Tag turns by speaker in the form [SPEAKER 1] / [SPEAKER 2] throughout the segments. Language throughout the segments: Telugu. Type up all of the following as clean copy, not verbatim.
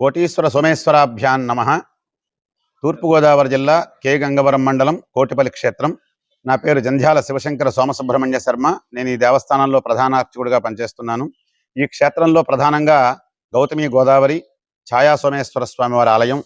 [SPEAKER 1] కోటీశ్వర సోమేశ్వరాభ్యాం నమః. తూర్పుగోదావరి జిల్లా కే గంగవరం మండలం కోటిపల్లి క్షేత్రం. నా పేరు జంధ్యాల శివశంకర సోమసుబ్రహ్మణ్య శర్మ. నేను ఈ దేవస్థానంలో ప్రధాన అర్చకుడిగా పనిచేస్తున్నాను. ఈ క్షేత్రంలో ప్రధానంగా గౌతమి గోదావరి ఛాయా సోమేశ్వర స్వామివారి ఆలయం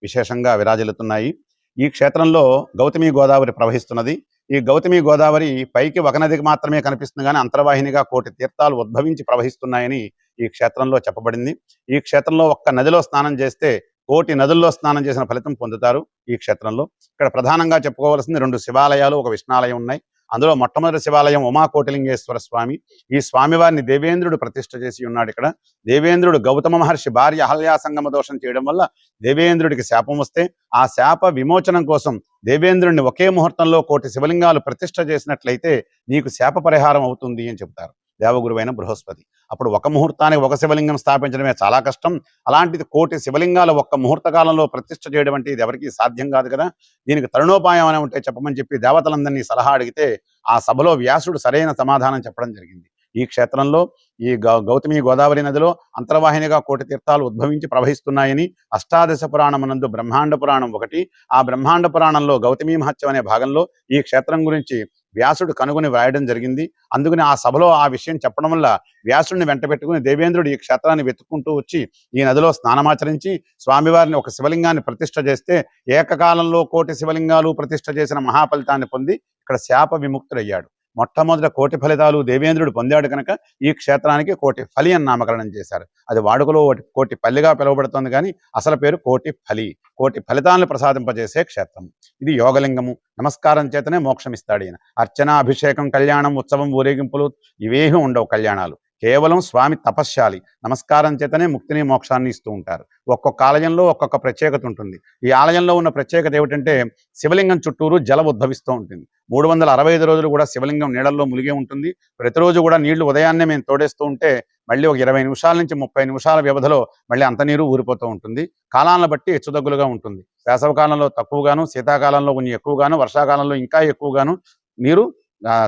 [SPEAKER 1] విశేషంగా విరాజిల్లుతున్నాయి. ఈ క్షేత్రంలో గౌతమి గోదావరి ప్రవహిస్తున్నది. ఈ గౌతమి గోదావరి పైకి ఒక నదికి మాత్రమే కనిపిస్తుంది, కానీ అంతర్వాహినిగా కోటి తీర్థాలు ఉద్భవించి ప్రవహిస్తున్నాయని ఈ క్షేత్రంలో చెప్పబడింది. ఈ క్షేత్రంలో ఒక్క నదిలో స్నానం చేస్తే కోటి నదుల్లో స్నానం చేసిన ఫలితం పొందుతారు. ఈ క్షేత్రంలో ఇక్కడ ప్రధానంగా చెప్పుకోవాల్సింది 2 శివాలయాలు, ఒక విష్ణాలయం ఉన్నాయి. అందులో మొట్టమొదటి శివాలయం ఉమాకోటిలింగేశ్వర స్వామి. ఈ స్వామివారిని దేవేంద్రుడు ప్రతిష్ఠ చేసి ఉన్నాడు. ఇక్కడ దేవేంద్రుడు గౌతమ మహర్షి భార్య అహల్యా సంగమ దోషం చేయడం వల్ల దేవేంద్రుడికి శాపం వస్తే ఆ శాప విమోచనం కోసం దేవేంద్రుడిని ఒకే ముహూర్తంలో కోటి శివలింగాలు ప్రతిష్ఠ చేసినట్లయితే నీకు శాప పరిహారం అవుతుంది అని చెబుతారు దేవగురువైన బృహస్పతి. అప్పుడు ఒక ముహూర్తానికి ఒక శివలింగం స్థాపించడమే చాలా కష్టం. అలాంటిది కోటి శివలింగాలు ఒక్క ముహూర్త కాలంలో ప్రతిష్ఠ చేయడం అంటే ఇది ఎవరికి సాధ్యం కాదు కదా. దీనికి తరుణోపాయం అని ఉంటే చెప్పమని చెప్పి దేవతలందరినీ సలహా అడిగితే ఆ సభలో వ్యాసుడు సరైన సమాధానం చెప్పడం జరిగింది. ఈ క్షేత్రంలో ఈ గౌతమి గోదావరి నదిలో అంతర్వాహినిగా కోటి తీర్థాలు ఉద్భవించి ప్రవహిస్తున్నాయని అష్టాదశ పురాణమునందు బ్రహ్మాండ పురాణం ఒకటి. ఆ బ్రహ్మాండ పురాణంలో గౌతమి మహత్యం అనే భాగంలో ఈ క్షేత్రం గురించి వ్యాసుడు కనుగొని వ్రాయడం జరిగింది. అందుకని ఆ సభలో ఆ విషయం చెప్పడం వల్ల వ్యాసుడిని వెంట పెట్టుకుని దేవేంద్రుడు ఈ క్షేత్రాన్ని వెతుక్కుంటూ వచ్చి ఈ నదిలో స్నానమాచరించి స్వామివారిని ఒక శివలింగాన్ని ప్రతిష్ఠ చేస్తే ఏకకాలంలో కోటి శివలింగాలు ప్రతిష్ఠ చేసిన మహాఫలితాన్ని పొంది ఇక్కడ శాప విముక్తుడయ్యాడు. మొట్టమొదటి కోటి ఫలితాలు దేవేంద్రుడు పొందాడు కనుక ఈ క్షేత్రానికి కోటి ఫలి అని నామకరణం చేశారు. అది వాడుకలో కోటి పల్లిగా పిలువబడుతుంది, కానీ అసలు పేరు కోటి ఫలి. కోటి ఫలితాలను ప్రసాదింపజేసే క్షేత్రం. ఇది యోగలింగము. నమస్కారం చేతనే మోక్షం ఇస్తాడు ఈయన. అర్చన, అభిషేకం, కళ్యాణం, ఉత్సవం, ఊరేగింపులు ఇవేమీ ఉండవు. కళ్యాణాలు కేవలం స్వామి తపశ్శాలి. నమస్కారం చేతనే ముక్తిని మోక్షాన్ని ఇస్తూ ఉంటారు. ఒక్కొక్క ఆలయంలో ఒక్కొక్క ప్రత్యేకత ఉంటుంది. ఈ ఆలయంలో ఉన్న ప్రత్యేకత ఏమిటంటే శివలింగం చుట్టూరు జలం ఉద్భవిస్తూ ఉంటుంది. 365 రోజులు కూడా శివలింగం నీళ్ళల్లో ములిగే ఉంటుంది. ప్రతిరోజు కూడా నీళ్లు ఉదయాన్నే మేము తోడేస్తూ ఉంటే మళ్ళీ ఒక 20 నిమిషాల నుంచి 30 నిమిషాల వ్యవధిలో మళ్ళీ అంత నీరు ఊరిపోతూ ఉంటుంది. కాలాలను బట్టి హెచ్చుతగ్గులుగా ఉంటుంది. వేసవకాలంలో తక్కువగాను, శీతాకాలంలో కొంచెం ఎక్కువగాను, వర్షాకాలంలో ఇంకా ఎక్కువగాను నీరు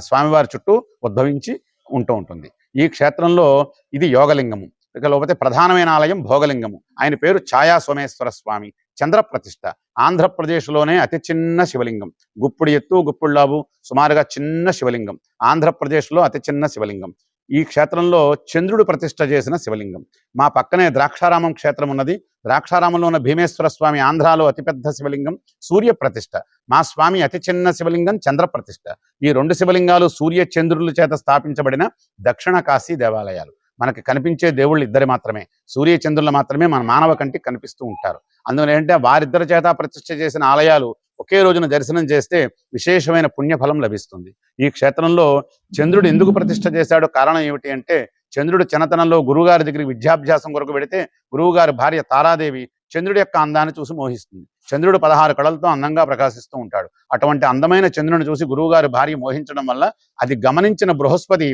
[SPEAKER 1] స్వామివారి చుట్టూ ఉద్భవించి ఉంటూ ఉంటుంది. ఈ క్షేత్రంలో ఇది యోగలింగము. ఇక లోపల ప్రధానమైన ఆలయం భోగలింగము. ఆయన పేరు ఛాయా సోమేశ్వర స్వామి. చంద్ర ప్రతిష్ఠ. ఆంధ్రప్రదేశ్లోనే అతి చిన్న శివలింగం. గుప్పుడు ఎత్తు, గుప్పుడు లావు, సుమారుగా చిన్న శివలింగం. ఆంధ్రప్రదేశ్లో అతి చిన్న శివలింగం. ఈ క్షేత్రంలో చంద్రుడు ప్రతిష్ఠ చేసిన శివలింగం. మా పక్కనే ద్రాక్షారామం క్షేత్రం ఉన్నది. ద్రాక్షారామంలో ఉన్న భీమేశ్వర స్వామి ఆంధ్రాలో అతిపెద్ద శివలింగం సూర్య ప్రతిష్ఠ. మా స్వామి అతి చిన్న శివలింగం చంద్ర ప్రతిష్ఠ. ఈ 2 శివలింగాలు సూర్య చంద్రుల చేత స్థాపించబడిన దక్షిణ కాశీ దేవాలయాలు. మనకి కనిపించే దేవుళ్ళు ఇద్దరు మాత్రమే, సూర్య చంద్రులు మాత్రమే మన మానవ కంటికి కనిపిస్తూ ఉంటారు. అందువల్ల ఏంటంటే వారిద్దరి చేత ప్రతిష్ఠ చేసిన ఆలయాలు ఒకే రోజున దర్శనం చేస్తే విశేషమైన పుణ్యఫలం లభిస్తుంది. ఈ క్షేత్రంలో చంద్రుడు ఎందుకు ప్రతిష్ఠ చేశాడో కారణం ఏమిటి అంటే, చంద్రుడు చిన్నతనంలో గురువుగారి దగ్గరికి విద్యాభ్యాసం కొరకు వెడితే గురువుగారి భార్య తారాదేవి చంద్రుడి యొక్క అందాన్ని చూసి మోహిస్తుంది. చంద్రుడు 16 కళలతో అందంగా ప్రకాశిస్తూ ఉంటాడు. అటువంటి అందమైన చంద్రుడిని చూసి గురువుగారి భార్య మోహించడం వల్ల అది గమనించిన బృహస్పతి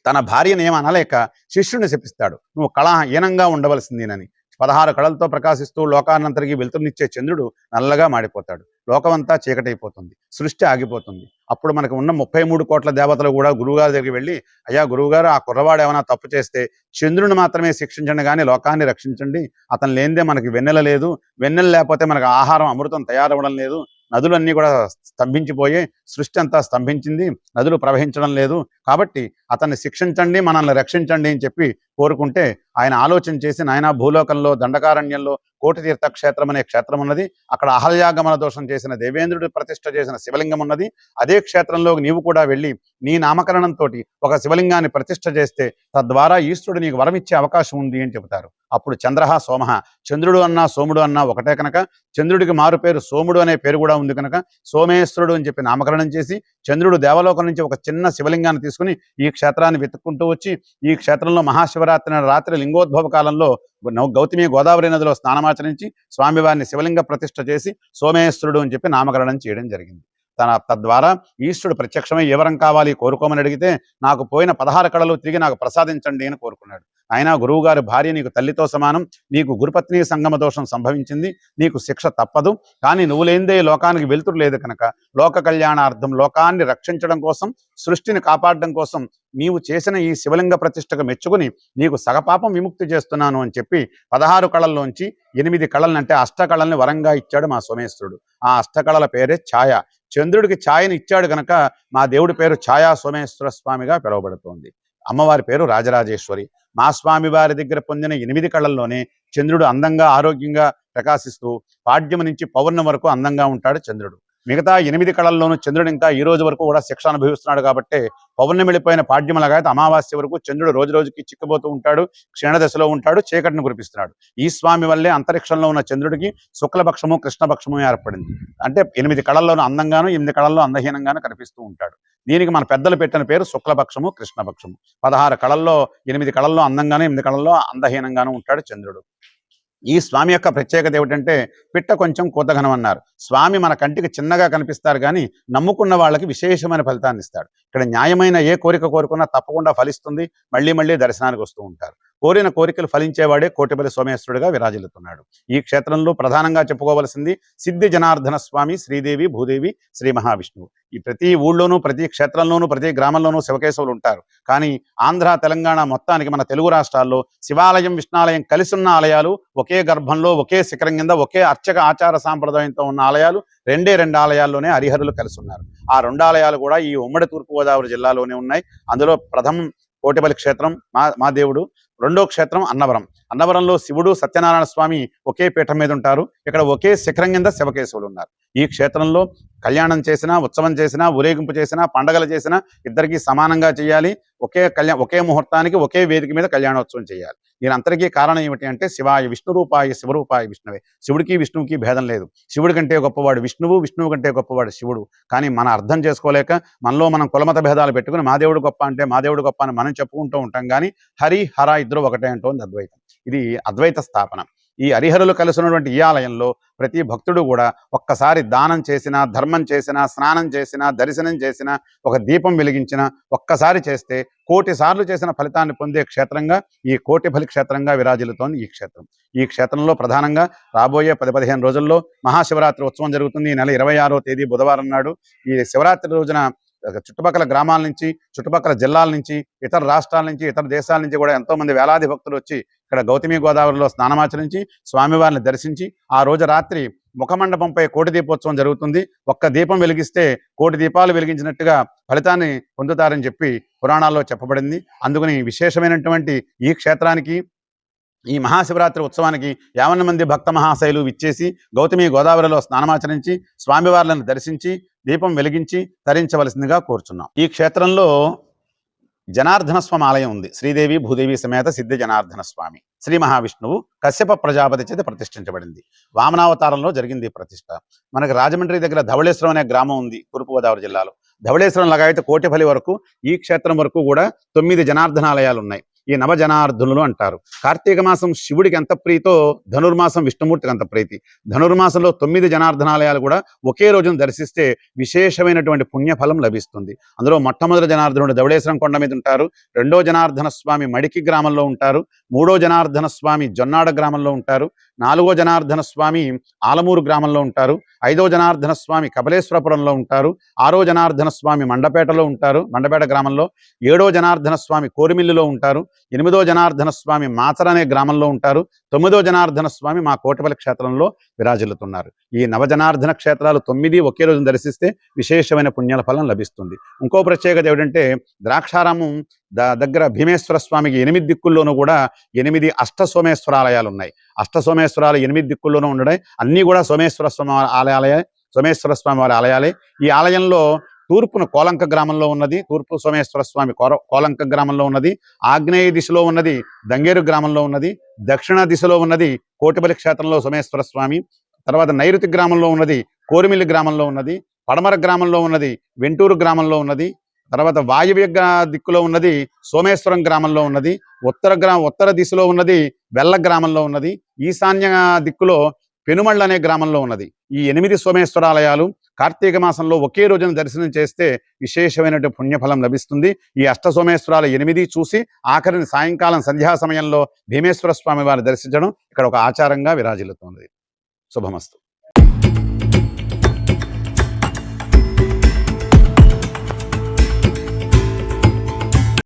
[SPEAKER 1] తన భార్యను ఏమనలేక శిష్యుడిని శపిస్తాడు, నువ్వు కళాహీనంగా ఉండవలసిందేనని. 16 కళలతో ప్రకాశిస్తూ లోకానంతరికి వెలుతురునిచ్చే చంద్రుడు నల్లగా మాడిపోతాడు. లోకమంతా చీకటైపోతుంది, సృష్టి ఆగిపోతుంది. అప్పుడు మనకు ఉన్న 33 కోట్ల దేవతలు కూడా గురువుగారి దగ్గరికి వెళ్ళి, అయ్యా గురువుగారు, ఆ కుర్రవాడు ఏమైనా తప్పు చేస్తే చంద్రుని మాత్రమే శిక్షించండి, కానీ లోకాన్ని రక్షించండి. అతను లేనిదే మనకి వెన్నెల లేదు, వెన్నెల లేకపోతే మనకు ఆహారం అమృతం తయారవ్వడం లేదు, నదులన్నీ కూడా స్తంభించిపోయి సృష్టి అంతా స్తంభించింది, నదులు ప్రవహించడం లేదు. కాబట్టి అతన్ని శిక్షించండి, మనల్ని రక్షించండి అని చెప్పి కోరుకుంటే ఆయన ఆలోచన చేసి, నాయన భూలోకంలో దండకారణ్యంలో కోటి తీర్థ క్షేత్రం అనే క్షేత్రం ఉన్నది. అక్కడ అహల్యాగమన దోషం చేసిన దేవేంద్రుడి ప్రతిష్ఠ చేసిన శివలింగం ఉన్నది. అదే క్షేత్రంలో నీవు కూడా వెళ్ళి నీ నామకరణంతో ఒక శివలింగాన్ని ప్రతిష్ఠ చేస్తే తద్వారా ఈశ్వరుడు నీకు వరం ఇచ్చే అవకాశం ఉంది అని చెబుతారు. అప్పుడు చంద్రహ సోమహ, చంద్రుడు అన్నా సోముడు అన్నా ఒకటే కనుక చంద్రుడికి మారు పేరు సోముడు అనే పేరు కూడా ఉంది కనుక సోమేశ్వరుడు అని చెప్పి నామకరణం చేసి చంద్రుడు దేవలోకం నుంచి ఒక చిన్న శివలింగాన్ని తీసుకుని ఈ క్షేత్రాన్ని వెతుక్కుంటూ వచ్చి ఈ క్షేత్రంలో మహాశివరాత్రి రాత్రి లింగోద్భవ కాలంలో గౌతమి గోదావరి నదిలో స్నానమాచరించి స్వామివారిని శివలింగ ప్రతిష్ఠ చేసి సోమేశ్వరుడు అని చెప్పి నామకరణం చేయడం జరిగింది. తద్వారా ఈశ్వరుడు ప్రత్యక్షమై ఏ వరం కావాలి కోరుకోమని అడిగితే నాకు పోయిన 16 కళలు తిరిగి నాకు ప్రసాదించండి అని కోరుకున్నాడు. ఆయన గురువుగారి భార్య నీకు తల్లితో సమానం, నీకు గురుపత్ని సంగమ దోషం సంభవించింది, నీకు శిక్ష తప్పదు, కానీ నువ్వు లేనిదే లోకానికి వెలుతురు లేదు కనుక లోక కళ్యాణార్థం లోకాన్ని రక్షించడం కోసం సృష్టిని కాపాడడం కోసం నీవు చేసిన ఈ శివలింగ ప్రతిష్టకు మెచ్చుకుని నీకు సగపాపం విముక్తి చేస్తున్నాను అని చెప్పి 16 కళల్లోంచి 8 కళలను అంటే అష్టకళల్ని వరంగా ఇచ్చాడు మా సోమేశ్వరుడు. ఆ అష్టకళల పేరే ఛాయ. చంద్రుడికి ఛాయని ఇచ్చాడు గనక మా దేవుడి పేరు ఛాయా సోమేశ్వర స్వామిగా పిలువబడుతోంది. అమ్మవారి పేరు రాజరాజేశ్వరి. మా స్వామి వారి దగ్గర పొందిన 8 కళల్లోనే చంద్రుడు అందంగా ఆరోగ్యంగా ప్రకాశిస్తూ పాడ్యం నుంచి పౌర్ణమి వరకు అందంగా ఉంటాడు చంద్రుడు. మిగతా 8 కళల్లోనూ చంద్రుడు ఇంకా ఈ రోజు వరకు కూడా శిక్ష అనుభవిస్తున్నాడు కాబట్టి పౌర్ణమి వెళ్ళిపోయిన పాడ్యమలాగా అమావాస్య వరకు చంద్రుడు రోజు రోజుకి చిక్కిపోతూ ఉంటాడు, క్షీణదశలో ఉంటాడు, చీకటిని కురిపిస్తున్నాడు. ఈ స్వామి వల్లే అంతరిక్షంలో ఉన్న చంద్రుడికి శుక్లపక్షము కృష్ణపక్షము ఏర్పడింది. అంటే 8 కళల్లోనూ అందంగాను 8 కళల్లో అందహీనంగాను కనిపిస్తూ ఉంటాడు. దీనికి మన పెద్దలు పెట్టిన పేరు శుక్లపక్షము కృష్ణపక్షము. 16 కళల్లో 8 కళల్లో అందంగాను 8 కళల్లో అందహీనంగాను ఉంటాడు చంద్రుడు. ఈ స్వామి యొక్క ప్రత్యేకత ఏమిటంటే పిట్ట కొంచెం కూతఘనం అన్నారు. స్వామి మన కంటికి చిన్నగా కనిపిస్తారు కానీ నమ్ముకున్న వాళ్ళకి విశేషమైన ఫలితాన్ని ఇస్తాడు. ఇక్కడ న్యాయమైన ఏ కోరిక కోరుకున్నా తప్పకుండా ఫలిస్తుంది, మళ్ళీ మళ్ళీ దర్శనానికి వస్తూ ఉంటారు. కోరిన కోరికలు ఫలించేవాడే కోటిపల్లి సోమేశ్వరుడుగా విరాజిల్లుతున్నాడు. ఈ క్షేత్రంలో ప్రధానంగా చెప్పుకోవలసింది సిద్ధి జనార్దన స్వామి, శ్రీదేవి, భూదేవి, శ్రీ మహావిష్ణువు. ఈ ప్రతి ఊళ్ళోనూ ప్రతి క్షేత్రంలోనూ ప్రతి గ్రామంలోనూ శివకేశవులు ఉంటారు. కానీ ఆంధ్ర తెలంగాణ మొత్తానికి మన తెలుగు రాష్ట్రాల్లో శివాలయం విష్ణాలయం కలిసి ఉన్న ఆలయాలు, ఒకే గర్భంలో ఒకే శిఖరం కింద ఒకే అర్చక ఆచార సాంప్రదాయంతో ఉన్న ఆలయాలు రెండు ఆలయాల్లోనే హరిహరులు కలిసి ఉన్నారు. ఆ 2 ఆలయాలు కూడా ఈ ఉమ్మడి తూర్పుగోదావరి జిల్లాలోనే ఉన్నాయి. అందులో ప్రథమం కోటిపల్లి క్షేత్రం మా దేవుడు, రెండో క్షేత్రం అన్నవరం. అన్నవరంలో శివుడు సత్యనారాయణ స్వామి ఒకే పీఠం మీద ఉంటారు. ఇక్కడ ఒకే శిఖరం కింద శివకేశవులు ఉన్నారు. ఈ క్షేత్రంలో కళ్యాణం చేసినా, ఉత్సవం చేసినా, ఊరేగింపు చేసినా, పండగలు చేసినా ఇద్దరికీ సమానంగా చేయాలి. ఒకే ముహూర్తానికి ఒకే వేదిక మీద కళ్యాణోత్సవం చేయాలి. దీని అంతరికీ కారణం ఏమిటి అంటే శివాయ విష్ణు రూపాయ శివరూపాయ విష్ణువే. శివుడికి విష్ణువుకి భేదం లేదు. శివుడి కంటే గొప్పవాడు విష్ణువు, విష్ణువు కంటే గొప్పవాడు శివుడు. కానీ మనం అర్థం చేసుకోలేక మనలో మనం కులమత భేదాలు పెట్టుకుని మా దేవుడు గొప్ప అంటే మా దేవుడు గొప్ప అని మనం చెప్పుకుంటూ ఉంటాం. కానీ హరి హర ఇద్దరు ఒకటే అంటోంది అద్వైతం. ఇది అద్వైత స్థాపన. ఈ హరిహరులు కలిసి ఉన్నటువంటి ఈ ఆలయంలో ప్రతి భక్తుడు కూడా ఒక్కసారి దానం చేసినా, ధర్మం చేసినా, స్నానం చేసినా, దర్శనం చేసినా, ఒక దీపం వెలిగించినా ఒక్కసారి చేస్తే 1,000,000 సార్లు చేసిన ఫలితాన్ని పొందే క్షేత్రంగా ఈ కోటిపల్లి క్షేత్రంగా విరాజిల్లుతోంది ఈ క్షేత్రం. ఈ క్షేత్రంలో ప్రధానంగా రాబోయే 10-15 రోజుల్లో మహాశివరాత్రి ఉత్సవం జరుగుతుంది. ఈ నెల 26వ తేదీ బుధవారం నాడు. ఈ శివరాత్రి రోజున చుట్టుపక్కల గ్రామాల నుంచి, చుట్టుపక్కల జిల్లాల నుంచి, ఇతర రాష్ట్రాల నుంచి, ఇతర దేశాల నుంచి కూడా ఎంతో మంది వేలాది భక్తులు వచ్చి ఇక్కడ గౌతమి గోదావరిలో స్నానమాచరించి స్వామివారిని దర్శించి ఆ రోజు రాత్రి ముఖమండపంపై కోటి దీపోత్సవం జరుగుతుంది. ఒక్క దీపం వెలిగిస్తే 1,000,000 దీపాలు వెలిగించినట్టుగా ఫలితాన్ని పొందుతారని చెప్పి పురాణాల్లో చెప్పబడింది. అందుకని విశేషమైనటువంటి ఈ క్షేత్రానికి ఈ మహాశివరాత్రి ఉత్సవానికి 50 మంది భక్త మహాశైలు విచ్చేసి గౌతమి గోదావరిలో స్నానమాచరించి స్వామివార్లను దర్శించి దీపం వెలిగించి తరించవలసిందిగా కోరుచున్నాం. ఈ క్షేత్రంలో జనార్దన స్వామి ఆలయం ఉంది. శ్రీదేవి భూదేవి సమేత సిద్ధి జనార్దన స్వామి. శ్రీ మహావిష్ణువు కశ్యప ప్రజాపతి చేత ప్రతిష్ఠించబడింది. వామనావతారంలో జరిగింది ఈ ప్రతిష్ఠ. మనకి రాజమండ్రి దగ్గర ధవళేశ్వరం అనే గ్రామం ఉంది తూర్పుగోదావరి జిల్లాలో. ధవళేశ్వరం లాగైతే కోటిపల్లి వరకు ఈ క్షేత్రం వరకు కూడా 9 జనార్దనాలయాలు ఉన్నాయి. ఈ నవజనార్దనులు అంటారు. కార్తీక మాసం శివుడికి ఎంత ప్రీతో ధనుర్మాసం విష్ణుమూర్తికి అంత ప్రీతి. ధనుర్మాసంలో 9 జనార్దనాలయాలు కూడా ఒకే రోజును దర్శిస్తే విశేషమైనటువంటి పుణ్యఫలం లభిస్తుంది. అందులో మొట్టమొదటి జనార్దనుడు ధవళేశ్వరం కొండ మీద ఉంటారు. రెండో జనార్దన స్వామి మడికి గ్రామంలో ఉంటారు. మూడో జనార్దన స్వామి జొన్నాడ గ్రామంలో ఉంటారు. నాలుగో జనార్దన స్వామి ఆలమూరు గ్రామంలో ఉంటారు. ఐదో జనార్దన స్వామి కపిలేశ్వరపురంలో ఉంటారు. ఆరో జనార్దన స్వామి మండపేటలో ఉంటారు, మండపేట గ్రామంలో. ఏడో జనార్దన స్వామి కోరిమిల్లులో ఉంటారు. 8దో జనార్దన స్వామి మాచర అనే గ్రామంలో ఉంటారు. 9దో జనార్దన స్వామి మా కోటిపల్లి క్షేత్రంలో విరాజిల్లుతున్నారు. ఈ నవజనార్దన క్షేత్రాలు 9 ఒకే రోజు దర్శిస్తే విశేషమైన పుణ్యాల ఫలం లభిస్తుంది. ఇంకో ప్రత్యేకత ఏమిటంటే ద్రాక్షారామం దగ్గర భీమేశ్వర స్వామికి 8 దిక్కుల్లోనూ కూడా 8 అష్టసోమేశ్వరాలయాలు ఉన్నాయి. అష్టసోమేశ్వరాలు 8 దిక్కుల్లోనూ ఉండడం అన్నీ కూడా సోమేశ్వర స్వామి ఆలయాలే, సోమేశ్వర స్వామి వారి ఆలయాలే. ఈ ఆలయంలో తూర్పున కోలంక గ్రామంలో ఉన్నది తూర్పు సోమేశ్వర స్వామి కోలంక గ్రామంలో ఉన్నది. ఆగ్నేయ దిశలో ఉన్నది దంగేరు గ్రామంలో ఉన్నది. దక్షిణ దిశలో ఉన్నది కోటిపల్లి క్షేత్రంలో సోమేశ్వర స్వామి. తర్వాత నైరుతి గ్రామంలో ఉన్నది కోరిమిల్లి గ్రామంలో ఉన్నది. పడమర గ్రామంలో ఉన్నది వెంటూరు గ్రామంలో ఉన్నది. తర్వాత వాయువ్య దిక్కులో ఉన్నది సోమేశ్వరం గ్రామంలో ఉన్నది. ఉత్తర దిశలో ఉన్నది వెల్ల గ్రామంలో ఉన్నది. ఈశాన్య దిక్కులో పెనుమళ్ళ అనే గ్రామంలో ఉన్నది. ఈ 8 సోమేశ్వరాలయాలు కార్తీక మాసంలో ఒకే రోజున దర్శనం చేస్తే విశేషమైనటువంటి పుణ్యఫలం లభిస్తుంది. ఈ అష్టసోమేశ్వరాలు 8 చూసి ఆఖరిని సాయంకాలం సంధ్యా సమయంలో భీమేశ్వర స్వామి వారిని దర్శించడం ఇక్కడ ఒక ఆచారంగా విరాజిల్లుతుంది. శుభమస్తు.